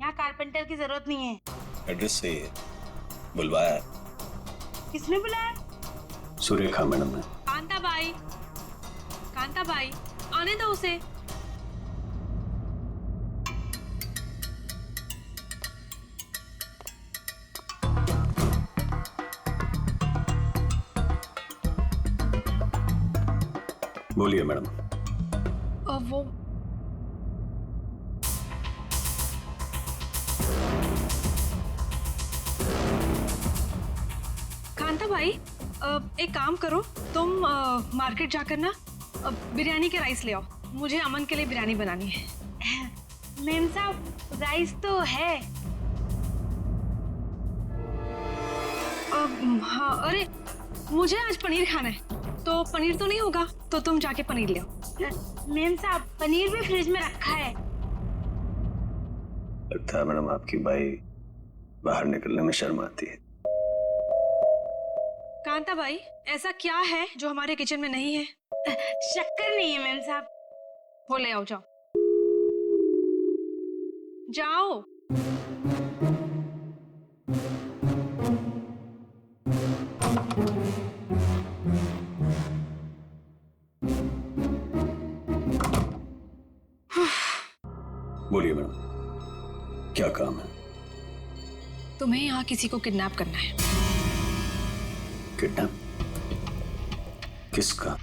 यहाँ कारपेंटर की जरूरत नहीं है। एड्रेस से बुलवाया है। किसने बुलाया? सुरेखा मैडम ने। कांता बाई, आने दो उसे। बोलिए मैडम। वो कांता भाई, एक काम करो, तुम मार्केट जाकर ना बिरयानी के राइस ले आओ। मुझे अमन के लिए बिरयानी बनानी है। मैम साहब, राइस तो है। हाँ, अरे मुझे आज पनीर खाना है, तो पनीर तो नहीं होगा, तो तुम जाके पनीर ले आओ। मैम साहब, पनीर भी फ्रिज में रखा है। लगता है मैडम आपकी बाई बाहर निकलने में शर्म आती है। कांता भाई, ऐसा क्या है जो हमारे किचन में नहीं है? शक्कर नहीं है मैम साहब। वो ले आओ, जाओ जाओ। बोलिए मैडम, क्या काम है? तुम्हें यहाँ किसी को किडनैप करना है। किडनैप? किसका?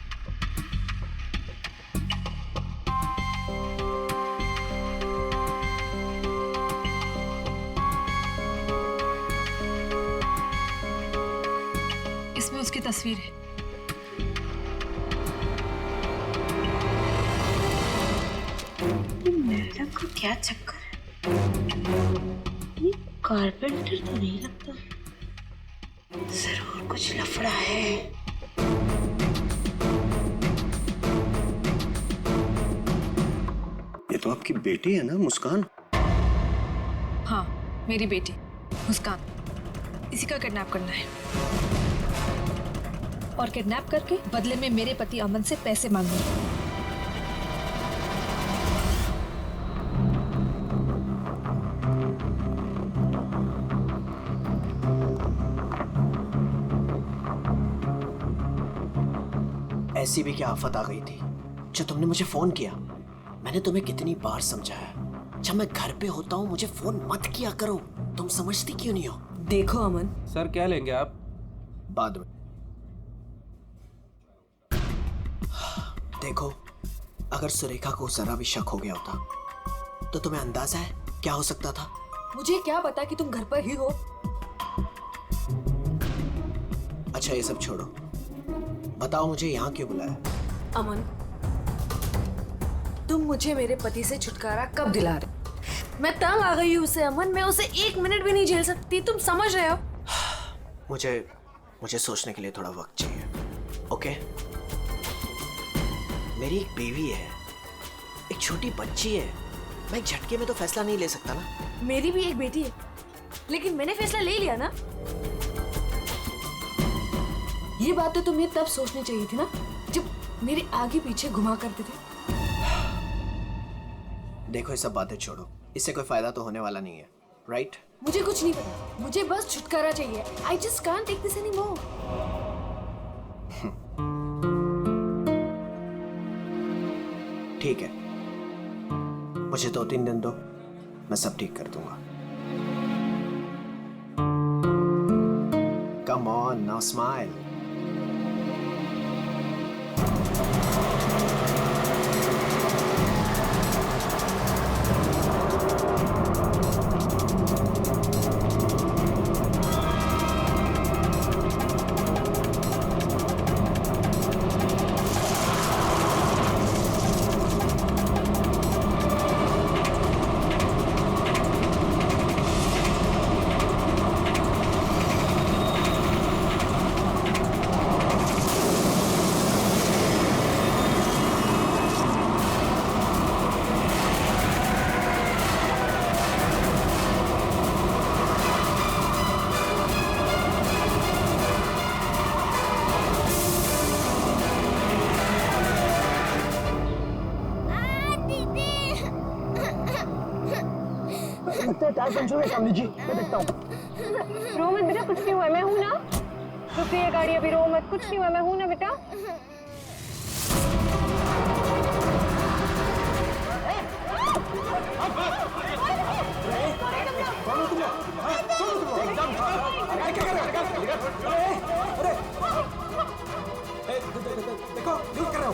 इसमें उसकी तस्वीर है। मैडम को क्या चक्कर है? ये कारपेंटर तो नहीं लगता, जरूर कुछ लफड़ा है। ये तो आपकी बेटी है ना, मुस्कान? हाँ, मेरी बेटी मुस्कान, इसी का किडनैप करना है। और किडनैप करके बदले में मेरे पति अमन से पैसे मांगने। ऐसी भी क्या आफत आ गई थी जो तुमने मुझे फोन किया? मैंने तुम्हें कितनी बार समझाया, जब मैं घर पे होता हूँ मुझे फोन मत किया करो। तुम समझती क्यों नहीं हो? देखो अमन, सर क्या लेंगे आप? बाद में। देखो, अगर सुरेखा को जरा भी शक हो गया होता तो तुम्हें अंदाजा है क्या हो सकता था? मुझे क्या पता कि तुम घर पर ही हो। अच्छा ये सब छोड़ो, बताओ मुझे यहाँ क्यों बुलाया? अमन, तुम मुझे मेरे पति से छुटकारा कब दिला रहे? मैं तंग आ गई हूँ उससे अमन, मैं उसे 1 मिनट भी नहीं झेल सकती, तुम समझ रहे हो? मुझे सोचने के लिए थोड़ा वक्त चाहिए। ओके, मेरी एक बेबी है, एक छोटी बच्ची है। मैं एक झटके में तो फैसला नहीं ले सकता ना। मेरी भी एक बेटी है, लेकिन मैंने फैसला ले लिया ना। ये बात तो तुम्हें तब सोचनी चाहिए थी ना, जब मेरे आगे पीछे घुमा करते थे। देखो ये सब बातें छोड़ो, इससे कोई फायदा तो होने वाला नहीं है, राइट? मुझे कुछ नहीं पता, मुझे बस छुटकारा चाहिए। I just can't take this anymore. ठीक है, मुझे 2-3 दिन दो, मैं सब ठीक कर दूंगा। Come on now, smile. Tyre puncture हुआ सामने जी, मैं देखता हूँ। रो मत बेटा, कुछ नहीं हुआ, मैं हूँ ना। रुक गई है गाड़ी अभी, रो मत, कुछ नहीं हुआ, मैं हूँ ना बेटा। देखो क्या कर रहे हो?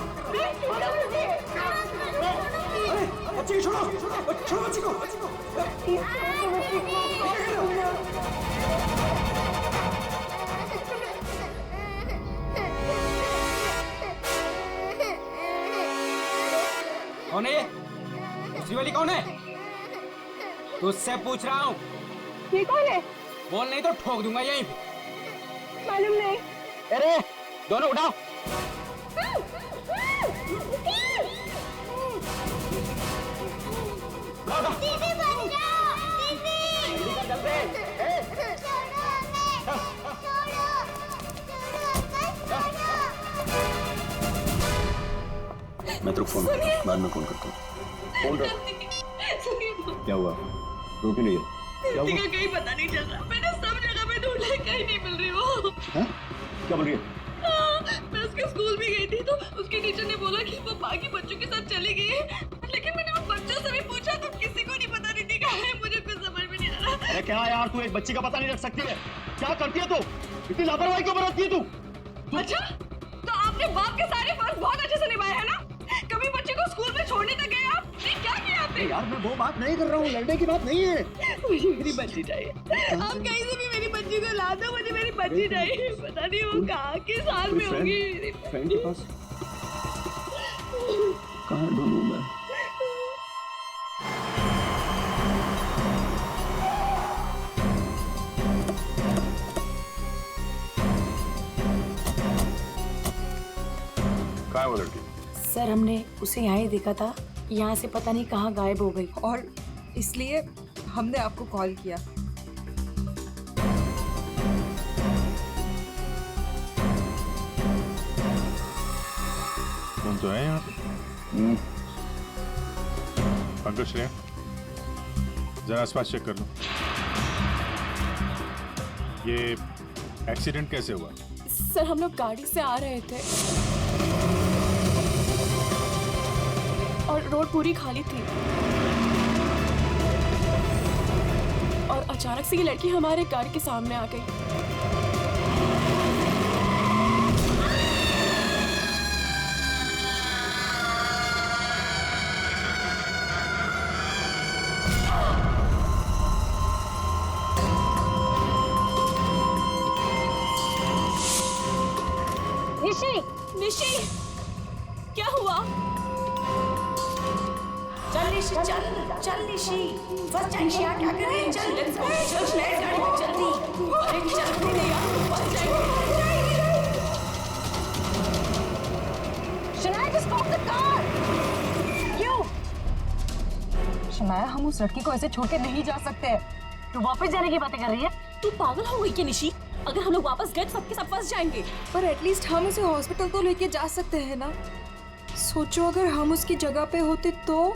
बच्ची छोड़ो, छोड़ो बच्ची को। कौन है ये? दूसरी वाली कौन है? तुझसे पूछ रहा हूँ। ये कौन है? बोल नहीं तो ठोक दूंगा यहीं पे। मालूम नहीं। अरे दोनों उठाओ। दीदी बच जाओ, दीदी। छोड़ो हमें, छोड़ो, मैं तेरे को फोन करता हूँ, बाद में फोन करता हूँ। फोन रख। क्या हुआ? रोक ही नहीं है। क्या हुआ? कहीं पता नहीं चल रहा, मैंने सब जगह पे ढूंढा, कहीं नहीं मिल रही वो। हैं? क्या बोल रही है? मैं उसके स्कूल भी गई थी तो उसके टीचर ने बोला कि वो बाकी बच्चों के साथ चली गई है, लेकिन मैंने उन बच्चों से भी पूछा तो किसी को नहीं पता नहीं कहाँ है, मुझे कुछ समझ में नहीं आ रहा। अरे क्या यार, तू एक बच्ची का पता नहीं रख सकती है? क्या करती है तू? इतनी लापरवाही क्यों बरतती है तू? अच्छा, तो आपने बाप के सारे फर्ज बहुत अच्छे से निभाए हैं ना? कभी बच्चे को स्कूल में छोड़ने तक गए आप? नहीं, क्या किया आपने? यार मैं वो बात नहीं कर रहा हूँ, लड़ने की बात नहीं है। मुझे मेरी बच्ची चाहिए, आप कहीं से भी मेरी बच्ची को ला दो, मुझे मेरी बच्ची चाहिए। पता नहीं वो कहाँ किस हाल में होगी। फ्रेंड के पास कहाँ ढूंढूं मैं? कहाँ है वो लड़की? सर हमने उसे यहाँ ही देखा था, यहाँ से पता नहीं कहाँ गायब हो गई। और इसलिए हमने आपको कॉल किया। कौन तो है यहाँ पे? पंकज श्रेया, जरा आसपास चेक कर लो। ये एक्सीडेंट कैसे हुआ? सर हम लोग गाड़ी से आ रहे थे और रोड पूरी खाली थी और अचानक से ये लड़की हमारे कार के सामने आ गई। निशी, क्या हुआ? चल निशी, चल निशी, फर्स्ट टाइम क्या कर रही है? चल लेट्स गो, चल जल्दी। अरे चलती नहीं यार, first time. Shanaya, just stop the car. क्यों? शनाया, हम उस लड़की को ऐसे छोड़ के नहीं जा सकते। तू वापस जाने की बातें कर रही है? तू पागल हो गई क्या निशी? अगर हम लोग वापस गए सबके सब फंस जाएंगे। पर एटलीस्ट हम उसे हॉस्पिटल तो लेके जा सकते हैं ना? सोचो अगर हम उसकी जगह पे होते तो।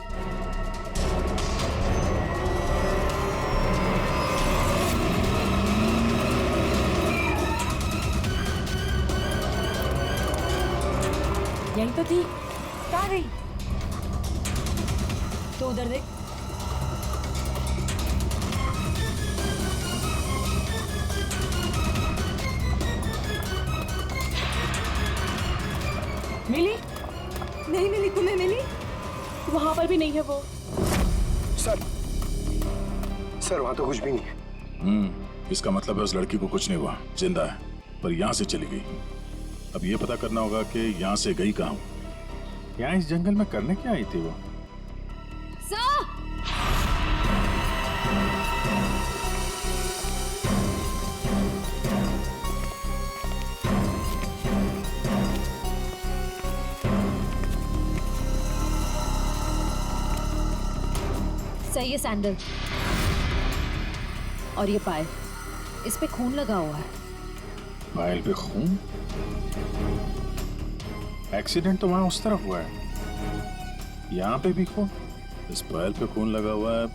यहीं तो थी, कहाँ गई? तो उधर देख। मिली? नहीं मिली, तुम्हें मिली? वहां पर भी नहीं है वो। सर वहां तो कुछ भी नहीं है। इसका मतलब है उस लड़की को कुछ नहीं हुआ, जिंदा है, पर यहाँ से चली गई। अब ये पता करना होगा कि यहाँ से गई कहाँ। यहाँ इस जंगल में करने क्या आई थी वो? सही है सैंडल। और ये पायल, इस पे खून लगा हुआ है। पायल पे खून? एक्सीडेंट तो वहां उस तरफ हुआ है, यहाँ पे भी खून। इस पायल पे खून लगा हुआ है,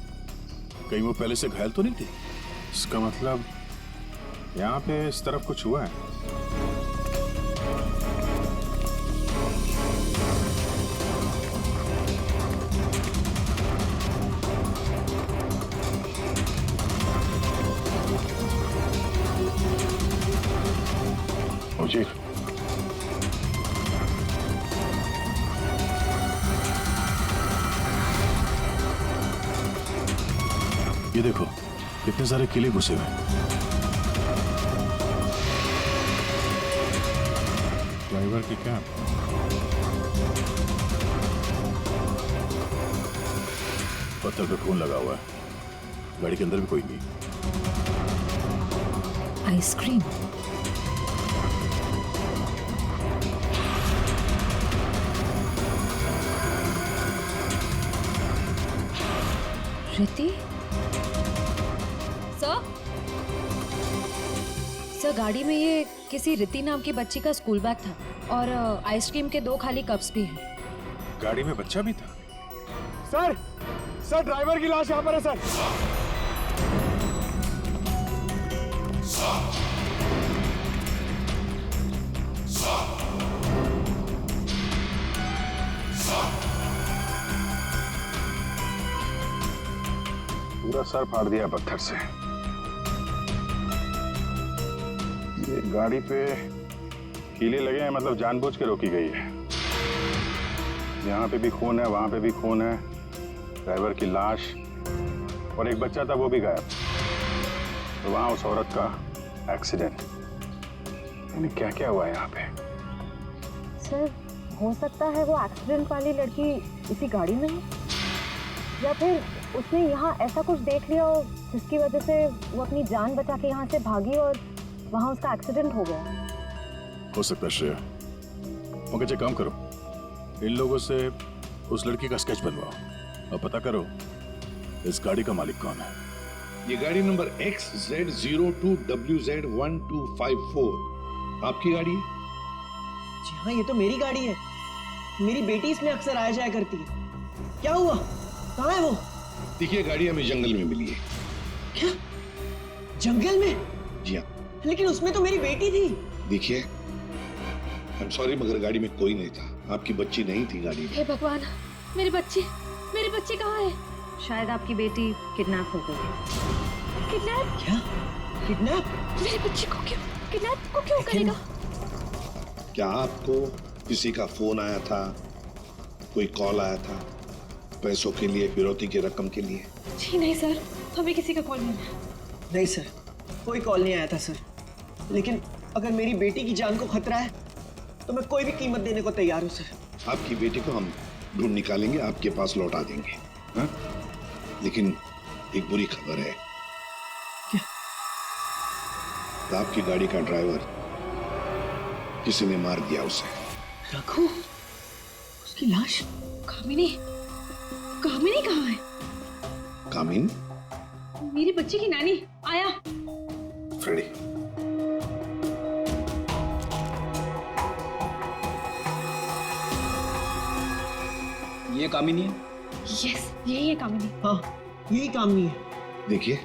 कहीं वो पहले से घायल तो नहीं थी? इसका मतलब यहाँ पे इस तरफ कुछ हुआ है। मुझे ये देखो कितने सारे किले घुसे हुए। ड्राइवर की क्या? पत्थर पे खून लगा हुआ है। गाड़ी के अंदर भी कोई नहीं। आइसक्रीम। रिति? सर गाड़ी में ये किसी रिति नाम की बच्ची का स्कूल बैग था और आइसक्रीम के 2 खाली कप्स भी हैं। गाड़ी में बच्चा भी था? सर ड्राइवर की लाश यहाँ पर है सर। पूरा सर फाड़ दिया पत्थर से। ये गाड़ी पे कीले लगे हैं, मतलब जानबूझ के रोकी गई है। यहाँ पे भी खून है, वहां पे भी खून है। ड्राइवर की लाश और एक बच्चा था वो भी गायब। तो वहां उस औरत का एक्सीडेंट। यानी क्या क्या हुआ है यहाँ पे? सर हो सकता है वो एक्सीडेंट वाली लड़की इसी गाड़ी में है, या फिर उसने यहाँ ऐसा कुछ देख लिया हो जिसकी वजह से वो अपनी जान बचा के यहाँ से भागी और वहाँ उसका एक्सीडेंट हो गया। हो सकता है श्रेया। मगर काम करो, इन लोगों से उस लड़की का स्केच बनवाओ और पता करो इस गाड़ी का मालिक कौन है। ये गाड़ी नंबर XZ02WZ1254 आपकी गाड़ी है? जी हाँ, ये तो मेरी गाड़ी है। मेरी बेटी इसमें अक्सर आया जाया करती है। क्या हुआ? कहाँ है वो? देखिए गाड़ी हमें जंगल में मिली है। क्या? जंगल में? जी हाँ। लेकिन उसमें तो मेरी बेटी थी। देखिए आई एम सॉरी मगर गाड़ी में कोई नहीं था। आपकी बच्ची नहीं थी गाड़ी में। हे भगवान, मेरी बच्ची कहाँ है? शायद आपकी बेटी किडनैप हो गई। किडनैप? क्या? किडनैप? मेरी बच्ची को क्यों करेगा? क्या आपको किसी का फोन आया था, कोई कॉल आया था पैसों के लिए, फिरौती की रकम के लिए? जी नहीं सर, हमें किसी का कॉल नहीं आया। नहीं सर, कोई कॉल नहीं आया था सर। लेकिन अगर मेरी बेटी की जान को खतरा है तो मैं कोई भी कीमत देने को तैयार हूँ सर। आपकी बेटी को हम ढूंढ निकालेंगे, आपके पास लौटा देंगे। हाँ? लेकिन एक बुरी खबर है। क्या? आपकी गाड़ी का ड्राइवर किसी ने मार दिया उसे। रघु? उसकी लाश? कामिनी कहाँ है? कामिन? मेरी बच्ची की नानी आया। फ्रेडी। ये कामिनी है? यस, यही है कामिनी। हाँ, यही कामिनी है। देखिए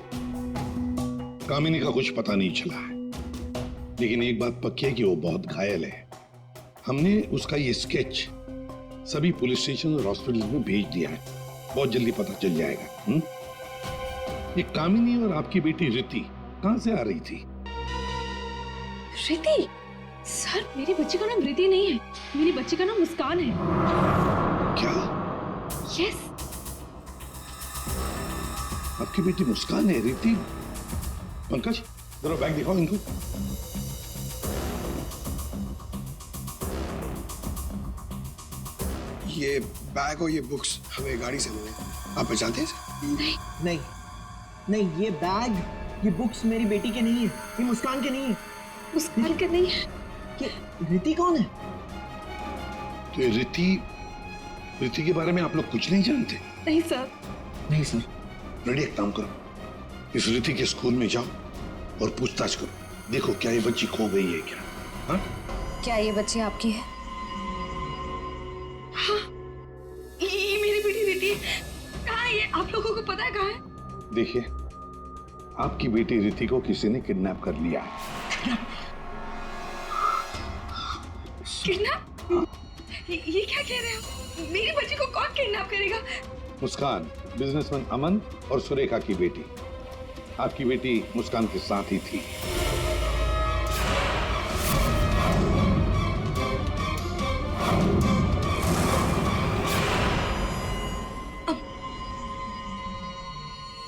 कामिनी का कुछ पता नहीं चला है, लेकिन एक बात पक्की है कि वो बहुत घायल है। हमने उसका ये स्केच सभी पुलिस स्टेशन और हॉस्पिटल में भेज दिया है। बहुत जल्दी पता चल जाएगा। ये कामिनी और आपकी बेटी रिति कहां से आ रही थी? रिति? सर मेरी बच्ची का नाम रिति नहीं है, मेरी बच्ची का नाम मुस्कान है। क्या? यस। आपकी बेटी मुस्कान है? रिति? पंकज जरा बैग दिखाओ इनको। ये बैग और ये बुक्स हमें गाड़ी से मिले। आप पहचानते हैं? नहीं, ये बैग, ये बुक्स मेरी बेटी के नहीं है, ये मुस्कान के नहीं है। मुस्कान के नहीं है? ये रिति कौन है? तो ये रिति के बारे में आप लोग कुछ नहीं जानते? नहीं सर। नहीं सर। रेडी, एक काम करो, इस रिति के स्कूल में जाओ और पूछताछ करो। देखो क्या ये बच्ची खो गई है क्या? हाँ? क्या ये बच्ची आपकी है? हाँ, ये मेरी बेटी रिति है। कहाँ है ये? आप लोगों को पता है कहाँ है? देखिए, आपकी बेटी रिति को किसी ने किडनैप कर लिया है। किडनैप? ये क्या कह रहे हो? मेरी बच्ची को कौन किडनैप करेगा? मुस्कान, बिजनेसमैन अमन और सुरेखा की बेटी। आपकी बेटी मुस्कान के साथ ही थी।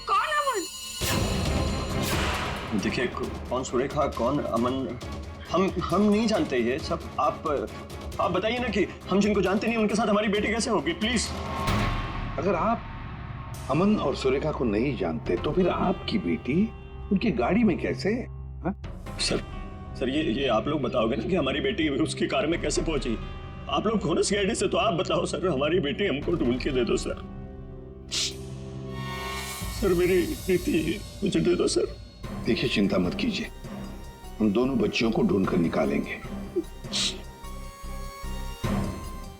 कौन अमन? देखिए, कौन सुरेखा कौन अमन, हम नहीं जानते ये सब। आप बताइए ना कि हम जिनको जानते नहीं उनके साथ हमारी बेटी कैसे होगी, प्लीज। अगर आप अमन और सुरेखा को नहीं जानते तो फिर आपकी बेटी उनकी गाड़ी में कैसे? हा? सर ये आप लोग बताओगे ना कि हमारी बेटी उसकी कार में कैसे पहुंची? आप लोग हो ना सीआईडी से, तो आप बताओ सर, हमारी बेटी हमको ढूंढ के दे दो सर। सर मेरी बेटी मुझे दे दो सर। देखिए, चिंता मत कीजिए, हम दोनों बच्चियों को ढूंढ कर निकालेंगे।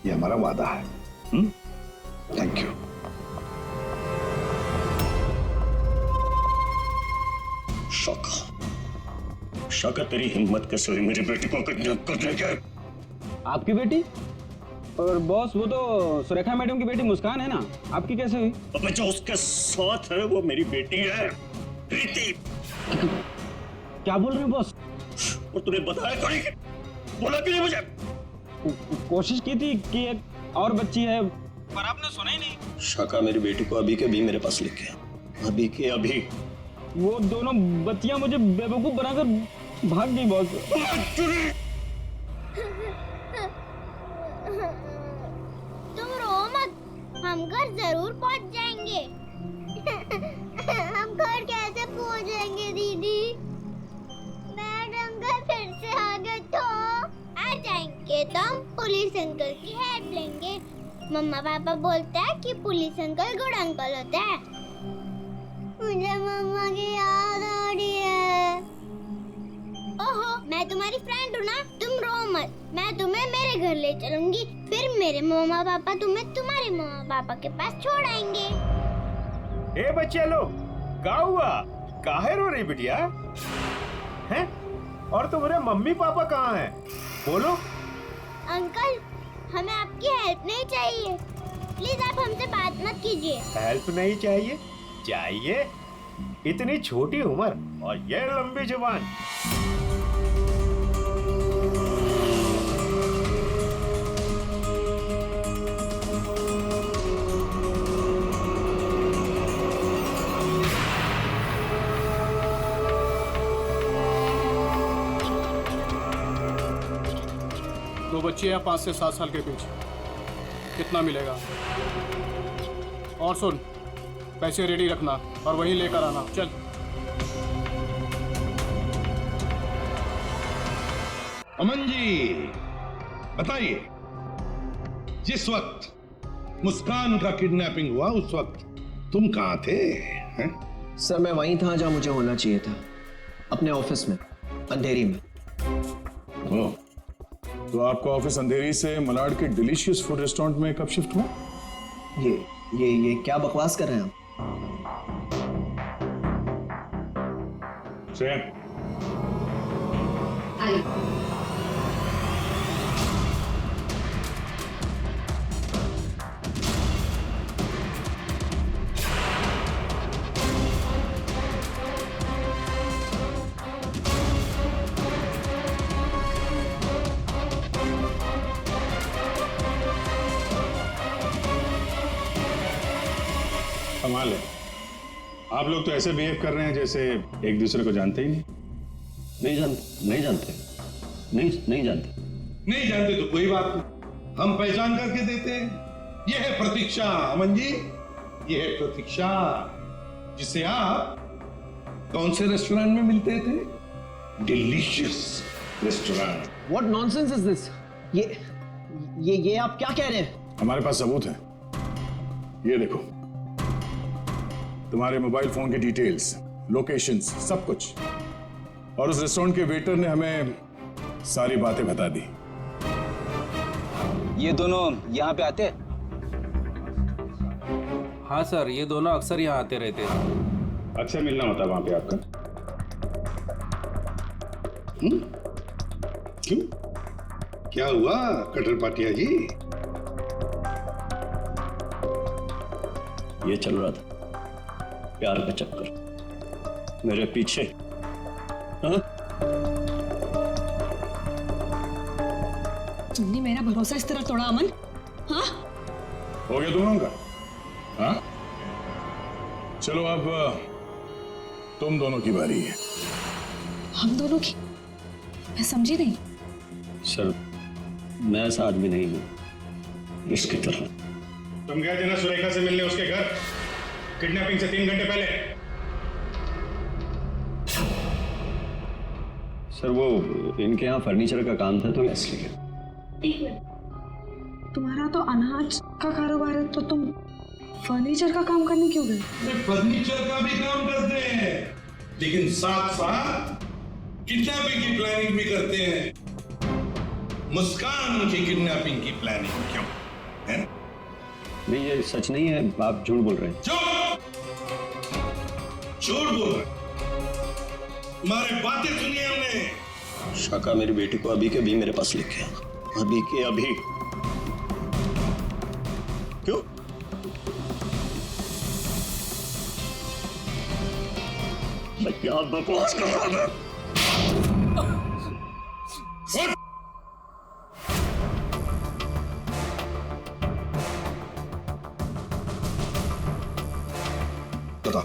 ये हमारा वादा है। Thank you. शौका तेरी हिम्मत कैसे हुई मेरी बेटी को किडनैप करने की? आपकी बेटी? और बॉस, वो तो सुरेखा मैडम की बेटी मुस्कान है ना, आपकी कैसे हुई? अबे जो उसके साथ है वो मेरी बेटी है, प्रीति। क्या बोल रहे हो बॉस? और तूने बताया क्यों नहीं? बोला क्यों नहीं मुझे? कोशिश की थी कि एक और बच्ची है, पर आपने सुना ही नहीं। शाका मेरी बेटी को अभी के अभी मेरे पास लेके आ, अभी के अभी। वो दोनों बच्चियां मुझे बेवकूफ बनाकर भाग गई बॉस। तुम रो मत, हम घर जरूर पहुंच जाएंगे। हम घर कैसे पहुंचेंगे दीदी? मैडम घर फिर से आ गए तो आ जाएंगे तो हम पुलिस अंकल की हेल्प लेंगे। मम्मा पापा बोलते हैं कि पुलिस अंकल गुड अंकल होते हैं। मुझे मम्मा की याद आ रही है। ओहो, मैं तुम्हारी फ्रेंड हूँ ना, तुम रो मत। मैं तुम्हें मेरे घर ले चलूंगी, फिर मेरे मम्मा पापा तुम्हें तुम्हारे मम्मा पापा के पास छोड़ आएंगे। ए बच्चे लोग, क्या हुआ? काहे रो रही बिटिया? हैं? और तुम्हारे मम्मी पापा कहाँ हैं? बोलो। अंकल, हमें आपकी हेल्प नहीं चाहिए, प्लीज आप हमसे बात मत कीजिए। हेल्प नहीं चाहिए? चाहिए? इतनी छोटी उम्र और ये लंबी जुबान। दो बच्चे हैं 5 से 7 साल के बीच, कितना मिलेगा? और सुन, पैसे रेडी रखना और वहीं लेकर आना। चल। अमन जी, बताइए, जिस वक्त मुस्कान का किडनैपिंग हुआ उस वक्त तुम कहाँ थे? हैं? सर मैं वहीं था जहाँ मुझे होना चाहिए था, अपने ऑफिस में, अंधेरी में। ओह, तो आपका ऑफिस अंधेरी से मलाड के डिलीशियस फूड रेस्टोरेंट में कब शिफ्ट हुआ? ये क्या बकवास कर रहे हैं आप? कमाल है, आप लोग तो ऐसे बिहेव कर रहे हैं जैसे एक दूसरे को जानते ही नहीं। नहीं जानते। नहीं जानते तो कोई बात नहीं, हम पहचान करके देते हैं। ये है प्रतीक्षा अमन जी, ये है प्रतीक्षा, जिसे आप कौन से रेस्टोरेंट में मिलते थे? Delicious restaurant. What nonsense is this? ये आप क्या कह रहे हैं? हमारे पास सबूत है, ये देखो, तुम्हारे मोबाइल फोन की डिटेल्स, लोकेशंस, सब कुछ। और उस रेस्टोरेंट के वेटर ने हमें सारी बातें बता दी। ये दोनों यहाँ पे आते? हाँ सर, ये दोनों अक्सर यहाँ आते रहते हैं। अक्सर मिलना होता वहां पे आपका? क्यों? क्या हुआ कटर पाटिया जी? ये चल रहा था प्यार का चक्कर मेरे पीछे। हाँ? तुमने मेरा भरोसा इस तरह तोड़ा अमन? हाँ? हो गया दोनों का? हाँ? चलो अब तुम दोनों की बारी है। हम दोनों की? मैं समझी नहीं। सर मैं ऐसा आदमी नहीं हूं इसकी तरह। तुम गए थे ना सुरेखा से मिलने उसके घर किडनैपिंग से 3 घंटे पहले? सर वो इनके यहाँ फर्नीचर का काम था तो इसलिए। एक मिनट, तुम्हारा तो अनाज का कारोबार है तो तुम फर्नीचर का काम करने क्यों गए? फर्नीचर का भी काम करते हैं लेकिन साथ साथ किडनैपिंग की प्लानिंग भी करते हैं। मुस्कान की किडनैपिंग की प्लानिंग क्यों है? नहीं ये सच नहीं है, आप झूठ बोल रहे हैं। झूठ बोल रहे? तुम्हारे बातें सुनी हमने। शाका मेरी बेटी को अभी के अभी मेरे पास लेके आया, अभी के अभी। क्यों? मैं क्या बकवास कर रहा था? बता,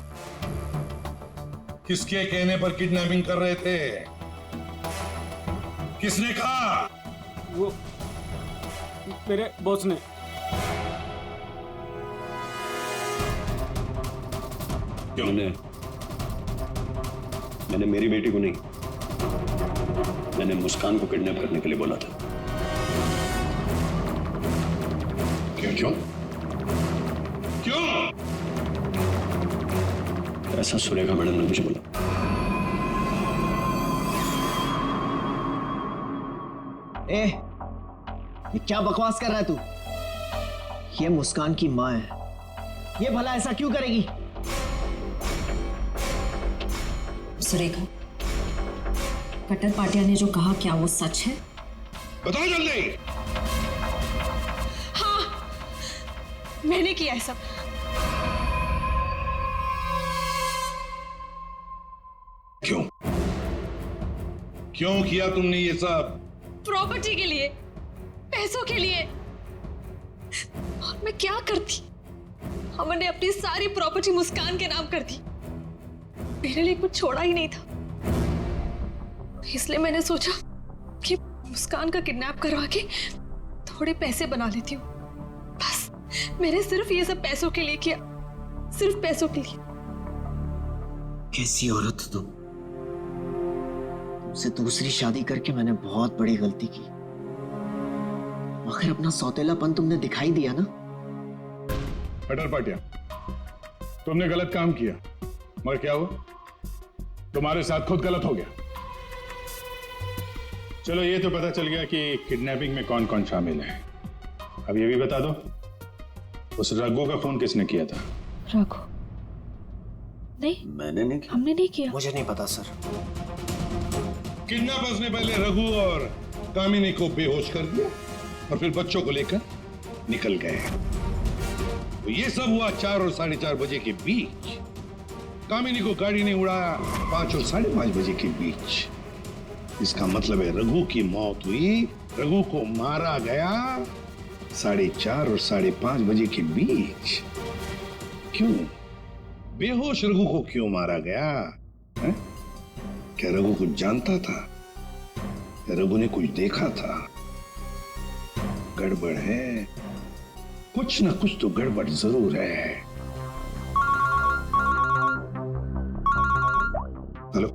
किसके कहने पर किडनैपिंग कर रहे थे? किसने कहा? वो मेरे बॉस ने। क्यों? मैंने मेरी बेटी को नहीं, मैंने मुस्कान को किडनैप करने के लिए बोला था। क्यों? ऐसा सुरेखा मैडम ने मुझे बोला। ये क्या बकवास कर रहा है तू? ये मुस्कान की माँ है, ये भला ऐसा क्यों करेगी? सुरेखा, कटर पाटिया ने जो कहा क्या वो सच है? बताओ जल्दी। हाँ, मैंने किया है सब। क्यों किया तुमने ये सब? प्रॉपर्टी के लिए, पैसों के लिए। और मैं क्या करती? हमने अपनी सारी प्रॉपर्टी मुस्कान के नाम कर दी। मेरे लिए कुछ छोड़ा ही नहीं था, इसलिए मैंने सोचा कि मुस्कान का किडनैप करवा के थोड़े पैसे बना लेती हूँ। बस मैंने सिर्फ ये सब पैसों के लिए किया, सिर्फ पैसों के लिए। कैसी औरत हो तुम? तुमसे दूसरी शादी करके मैंने बहुत बड़ी गलती की। आखिर अपना सौतेलापन तुमने दिखाई दिया ना। कटर पाटिया, तुमने गलत काम किया, मगर क्या हुआ? तुम्हारे साथ खुद गलत हो गया। चलो ये तो पता चल गया कि किडनैपिंग में कौन कौन शामिल है। अब ये भी बता दो, उस रघु का फोन किसने किया था? रघु? नहीं, मैंने नहीं किया। हमने नहीं किया। मुझे नहीं पता सर। किडनैपर्स ने पहले रघु और कामिनी को बेहोश कर दिया और फिर बच्चों को लेकर निकल गए। तो ये सब हुआ 4 और 4:30 बजे के बीच। कामिनी को गाड़ी ने उड़ाया 5 और 5:30 बजे के बीच। इसका मतलब है रघु की मौत हुई, रघु को मारा गया 4:30 और 5:30 बजे के बीच। क्यों? बेहोश रघु को क्यों मारा गया है? क्या रघु कुछ जानता था? रघु ने कुछ देखा था? गड़बड़ है, कुछ ना कुछ तो गड़बड़ जरूर है। हेलो,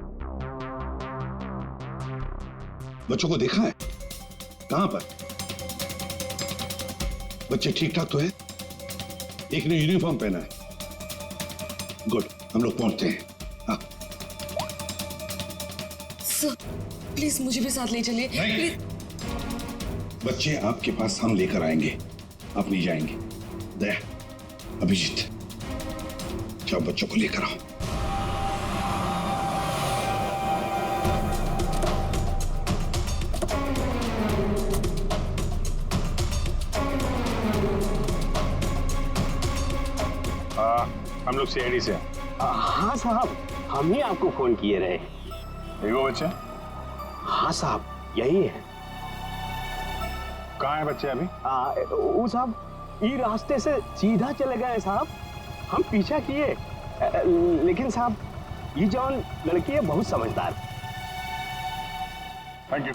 बच्चों को देखा है? कहां पर? बच्चे ठीक ठाक तो है? एक ने यूनिफॉर्म पहना है। गुड, हम लोग पहुंचते हैं। हाँ। सर, प्लीज मुझे भी साथ ले चलिए। प्लीज। बच्चे आपके पास हम लेकर आएंगे, आप नहीं जाएंगे। दया, अभिजीत, जाओ बच्चों को लेकर आओ। हम लोग सीआईडी से हैं। हाँ साहब, हम ही आपको फोन किए रहे। देखो बच्चे। हाँ साहब, यही है। कहाँ है बच्चे अभी? वो साहब ये रास्ते से सीधा चले गए साहब। हम पीछा किए, लेकिन साहब ये जौन लड़की है बहुत समझदार। Thank you.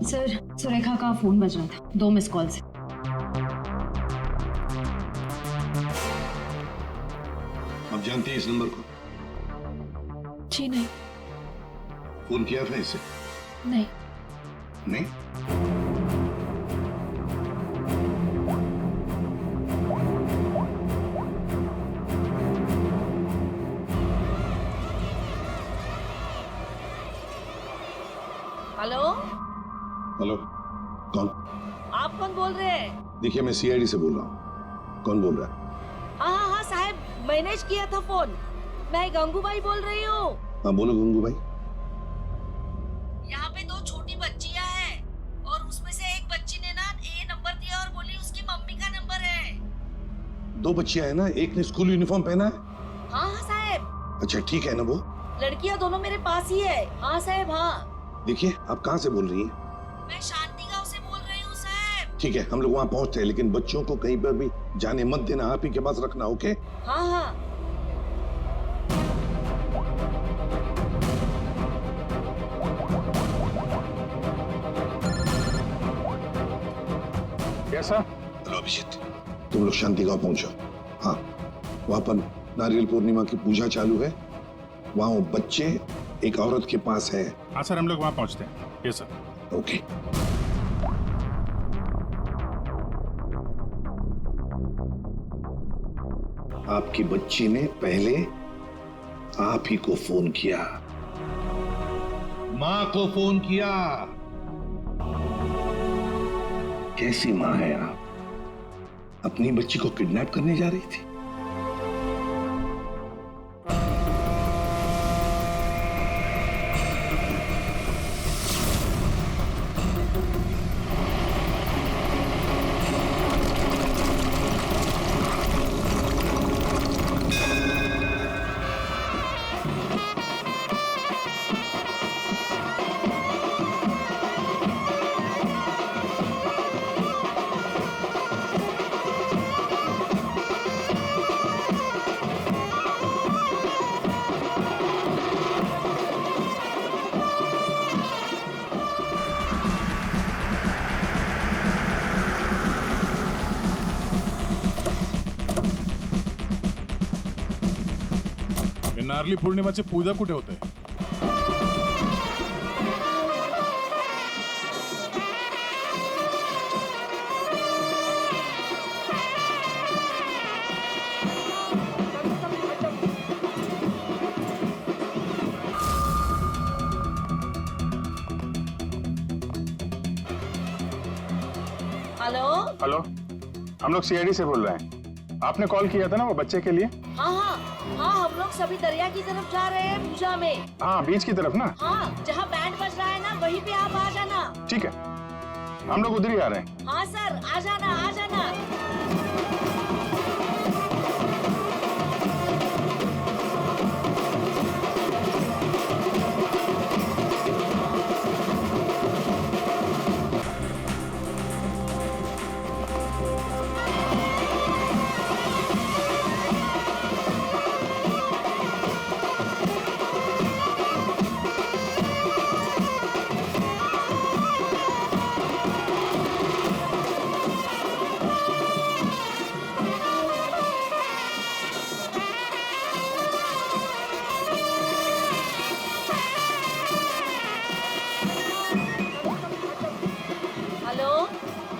सर, सुरेखा का फोन बज रहा था, 2 मिस कॉल से। आप जानती हैं इस नंबर को? जी नहीं। फोन किया था इसे? नहीं। नहीं? हेलो, हेलो, कौन? आप कौन बोल रहे हैं? देखिए मैं सीआईडी से बोल रहा हूँ। कौन बोल रहा है? हाँ साहब, मैंने किया था फोन। मैं गंगूबाई बोल रही हूँ। हाँ बोलो गंगू भाई। यहाँ पे 2 छोटी बच्चियाँ हैं और उसमें से एक बच्ची ने ना ये नंबर दिया और बोली उसकी मम्मी का नंबर है। 2 बच्चियां हैं ना, एक ने स्कूल यूनिफॉर्म पहना है। हाँ साहब। अच्छा ठीक है ना वो? लड़कियाँ दोनों मेरे पास ही है। हाँ साहब, हाँ। देखिए आप कहाँ से बोल रही हैं? मैं शांति गांव से बोल रही हूँ साहब। ठीक है, हम लोग वहाँ पहुँचते हैं, लेकिन बच्चों को कहीं पर भी जाने मत देना, आप ही के पास रखना। ओके? हाँ हाँ। कैसा? हेलो अभिजीत, तुम लोग शांति गांव पहुंचो। हाँ, वहाँ पर नारियल पूर्णिमा की पूजा चालू है। वहाँ वो बच्चे एक औरत के पास है। हाँ सर, हम लोग वहाँ पहुँचते हैं। Yes sir. ओके। आपकी बच्ची ने पहले आप ही को फोन किया, माँ को फोन किया। कैसी माँ है आप? अपनी बच्ची को किडनैप करने जा रही थी। नारली पौर्णिमाची पूजा कुठे होते? हेलो। हेलो, हम लोग सीआईडी से बोल रहे हैं। आपने कॉल किया था ना वो बच्चे के लिए? हाँ हाँ हाँ, हम लोग सभी दरिया की तरफ जा रहे हैं पूजा में। हाँ, बीच की तरफ ना? हाँ, जहाँ बैंड बज रहा है ना वहीं पे आप आ जाना। ठीक है, हम लोग उधर ही आ रहे हैं। हाँ सर, आ जाना आ जाना।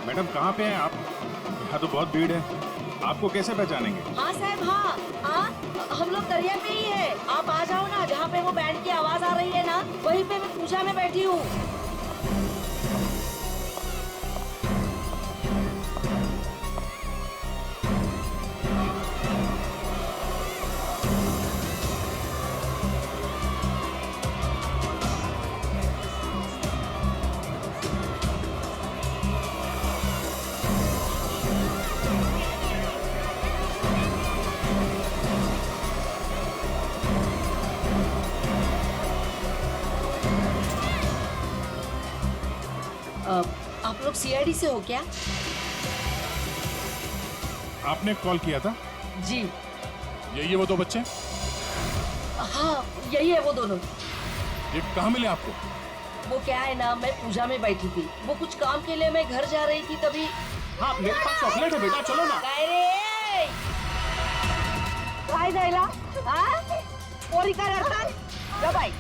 मैडम कहाँ पे हैं आप? यहाँ तो बहुत भीड़ है, आपको कैसे पहचानेंगे? हाँ साहब, हाँ, हम लोग दरिया पे ही है। आप आ जाओ ना, जहाँ पे वो बैंड की आवाज आ रही है ना वहीं पे मैं पूजा में बैठी हूँ। आप लोग सीआईडी से हो क्या? आपने कॉल किया था? जी। यही है वो दो बच्चे? हाँ यही है वो दोनों। ये कहाँ मिले आपको? वो क्या है ना, मैं पूजा में बैठी थी, वो कुछ काम के लिए मैं घर जा रही थी तभी। हाँ मेरे पास चॉकलेट है बेटा, चलो ना। काय जायला? हाँ? पोरी का रडतान? जा बाई।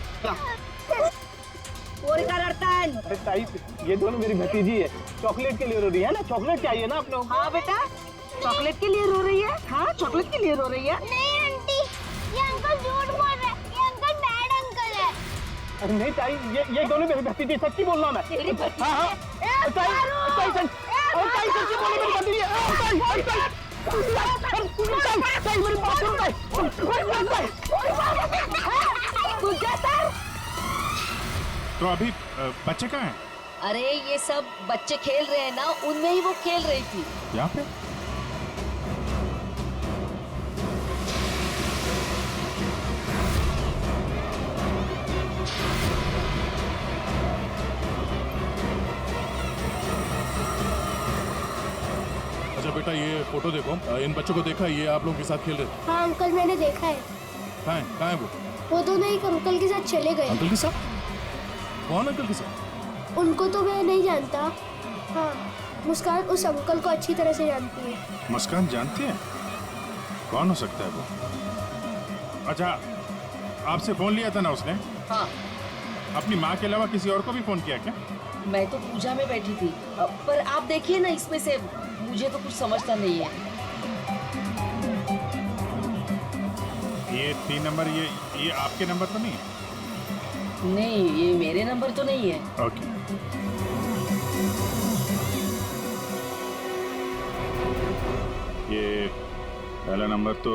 पोरी का रडतान? अरे ताई, ये दोनों मेरी भतीजी है, चॉकलेट के लिए रो रही है ना, चॉकलेट चाहिए ना आप लोग। हाँ बेटा, चॉकलेट के लिए रो रही है? हाँ चॉकलेट के लिए रो रही है? नहीं आंटी, ये अंकल झूठ बोल रहे हैं, ये अंकल बैड अंकल है। अरे नहीं ताई, ये दोनों मेरी भतीजी, सच्ची बोल रहा हूं मैं। तेरी भतीजी? हाँ हाँ। ताई सच्ची बोल मेरी भतीजी है। ताई मेरी बात सुन ताई। तो अभी बच्चे कहाँ हैं? अरे ये सब बच्चे खेल रहे हैं ना, उनमें ही वो खेल रही थी। यहाँ पे? अच्छा बेटा, ये फोटो देखो, इन बच्चों को देखा, ये आप लोगों के साथ खेल रहे थे? हाँ अंकल, मैंने देखा है। कहाँ है वो दोनों एक अंकल के साथ चले गए। अंकल के साथ? कौन अंकल के साथ? उनको तो मैं नहीं जानता। हाँ, मुस्कान उस अंकल को अच्छी तरह से जानती है। मुस्कान जानती है? कौन हो सकता है वो? अच्छा, आपसे फोन लिया था ना उसने? हाँ। अपनी माँ के अलावा किसी और को भी फोन किया क्या? मैं तो पूजा में बैठी थी, पर आप देखिए ना, इसमें से मुझे तो कुछ समझता नहीं है। ये 3 नंबर, ये आपके नंबर तो नहीं है? नहीं, ये मेरे नंबर तो नहीं है। ओके। ये पहला नंबर तो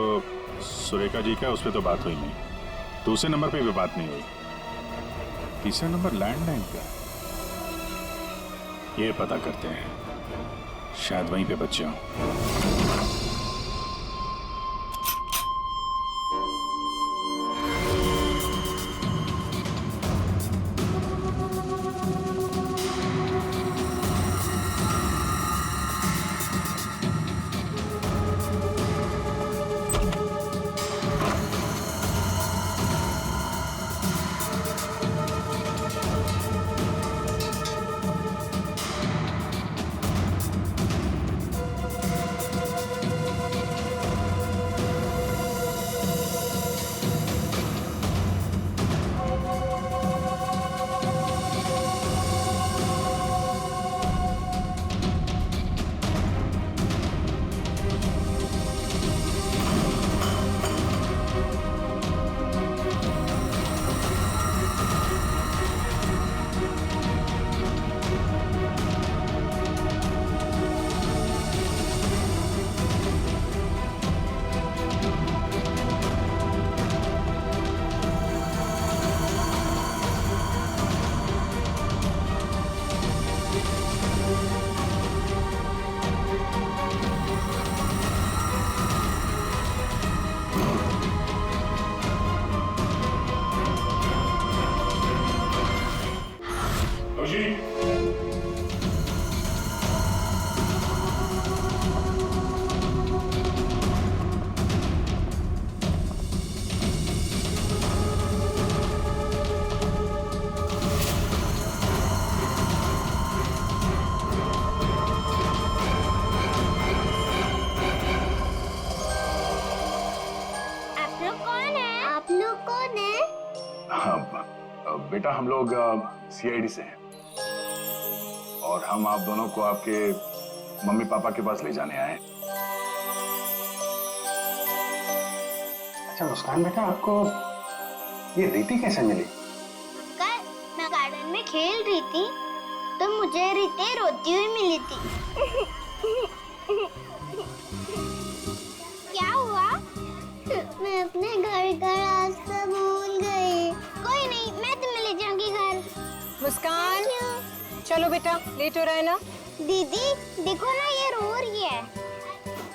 सुरेखा जी का, उस पर तो बात हुई नहीं। दूसरे नंबर पे भी बात नहीं हुई। तीसरा नंबर लैंडलाइन का, ये पता करते हैं, शायद वहीं पे बच्चे हों। बेटा, हम लोग सीआईडी से हैं और हम आप दोनों को आपके मम्मी पापा के पास ले जाने आए। अच्छा मुस्कान बेटा, आपको ये रीति कैसे मिली? अंकल, मैं गार्डन में खेल रही थी तो मुझे रीति रोती हुई मिली थी। क्या हुआ? मैं अपने घर का रास्ता भूल गई। कोई नहीं, मैं तुम्हें ले जाऊंगी घर। मुस्कान, चलो बेटा, लेट हो रहा है ना? दीदी देखो ना, ये रो रही है।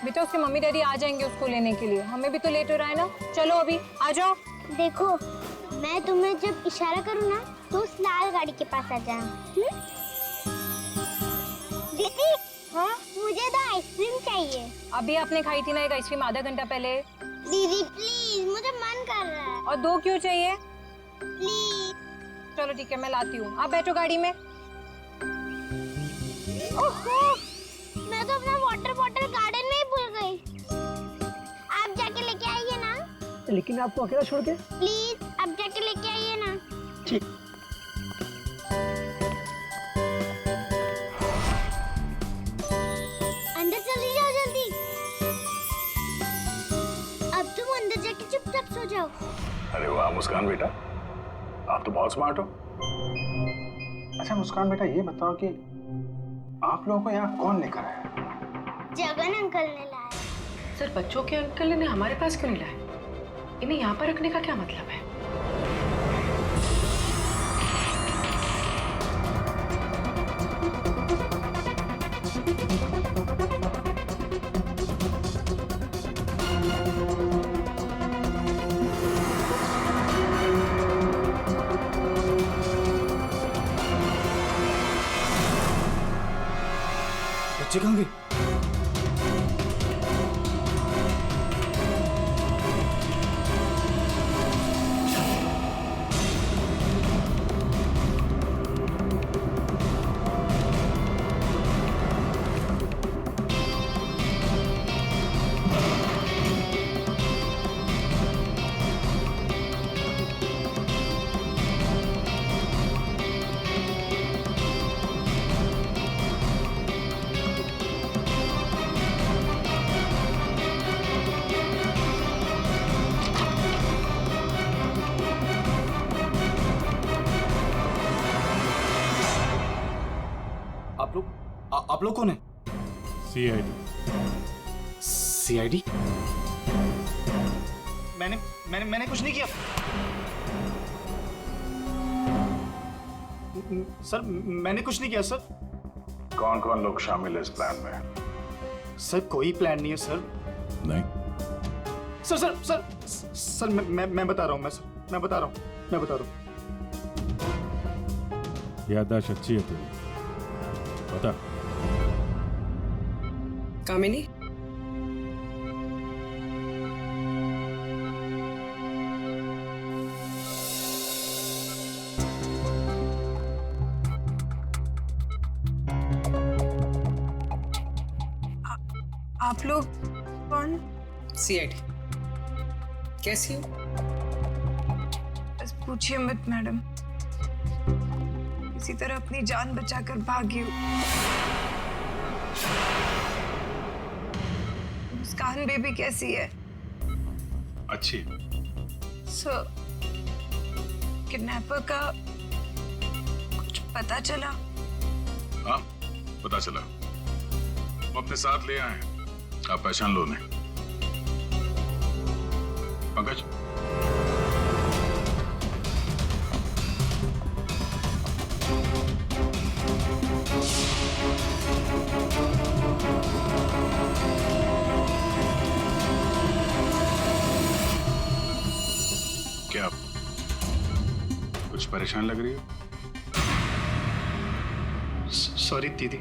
बेटा उसके मम्मी डैडी आ जाएंगे उसको लेने के लिए, हमें भी तो लेट हो रहा है ना। चलो अभी आ जाओ। देखो, मैं तुम्हें जब इशारा करूँ ना तो उस लाल गाड़ी के पास आ जाना। दीदी हाँ मुझे तो आइसक्रीम चाहिए। अभी आपने खाई थी ना एक आइसक्रीम आधा घंटा पहले। दीदी प्लीज मुझे मन कर रहा है। और 2 क्यों चाहिए? प्लीज। चलो ठीक है मैं लाती हूँ, आप बैठो गाड़ी में। ओहो मैं तो अपना वाटर बॉटल गार्डन में ही भूल गई। आप जाके लेके आइए ना। लेकिन आपको अकेला छोड़ के? प्लीज आप जाके लेके आइए ना। ठीक। अंदर चली जाओ जल्दी। अब तुम अंदर जाके चुपचाप सो जाओ। अरे वाह मुस्कान बेटा, आप तो बहुत स्मार्ट हो। अच्छा मुस्कान बेटा ये बताओ कि आप लोगों को यहाँ कौन लेकर आया? जगन अंकल ने लाया। सर बच्चों के अंकल ने हमारे पास क्यों नहीं लाया? इन्हें यहाँ पर रखने का क्या मतलब है? बच्चे कहाँ गए? आप लोग कौन है? सीआईडी? मैंने कुछ नहीं किया सर, मैंने कुछ नहीं किया सर। कौन कौन लोग शामिल है इस प्लान में? सर कोई प्लान नहीं है सर। नहीं सर सर सर सर मैं बता रहा हूँ, मैं बता रहा हूँ। याददाश्त अच्छी है तेरी, बता। कामिनी आप लोग कौन? सीआईडी। कैसी हो? बस पूछिए मत मैडम, इसी तरह अपनी जान बचाकर भागी हूँ। मुस्कान बेबी कैसी है? अच्छी। सर किडनैपर का कुछ पता चला? हाँ पता चला, वो अपने साथ ले आए हैं, आप पहचान लो उन्हें। पंकज क्या कुछ परेशान लग रही हो? सॉरी दीदी।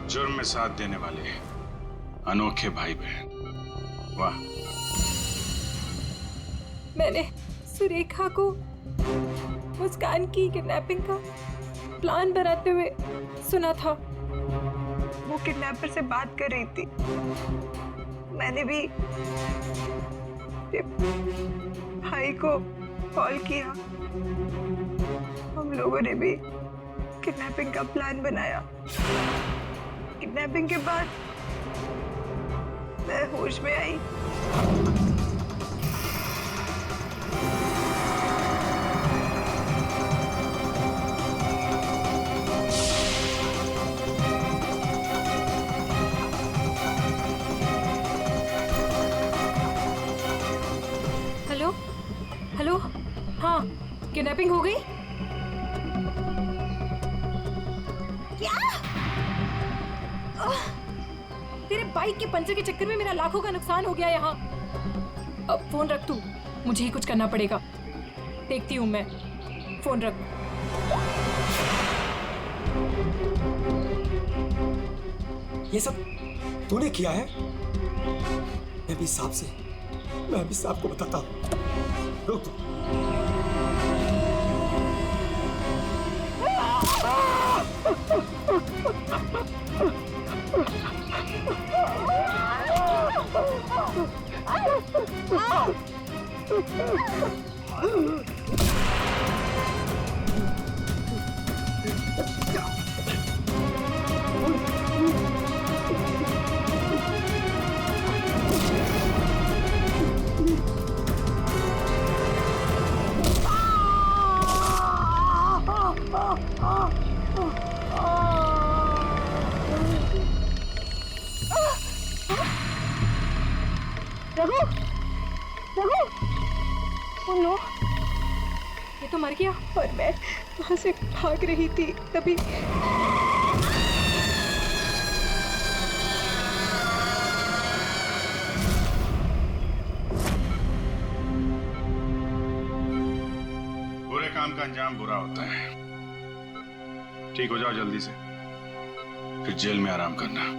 जुर्म में साथ देने वाले अनोखे भाई बहन, वाह। मैंने सुरेखा को मुस्कान की किडनैपिंग का प्लान बनाते हुए सुना था। वो किडनैपर से बात कर रही थी, मैंने भी भाई को कॉल किया, हम लोगों ने भी किडनैपिंग का प्लान बनाया। किडनैपिंग के बाद मैं होश में आई। हेलो हेलो, हाँ किडनैपिंग हो गई? क्या? तेरे बाइक के पंचर के चक्कर में मेरा लाखों का नुकसान हो गया यहाँ। अब फोन रख तू, मुझे ही कुछ करना पड़ेगा। देखती हूँ मैं, फोन रख। ये सब तूने किया है? मैं भी साहब को बताता हूँ। रुक तू। रघु, रघु, ओ नो, ये तो मर गया। और मैं वहां से भाग रही थी तभी। बुरे काम का अंजाम बुरा होता है। ठीक हो जाओ जल्दी से, फिर जेल में आराम करना।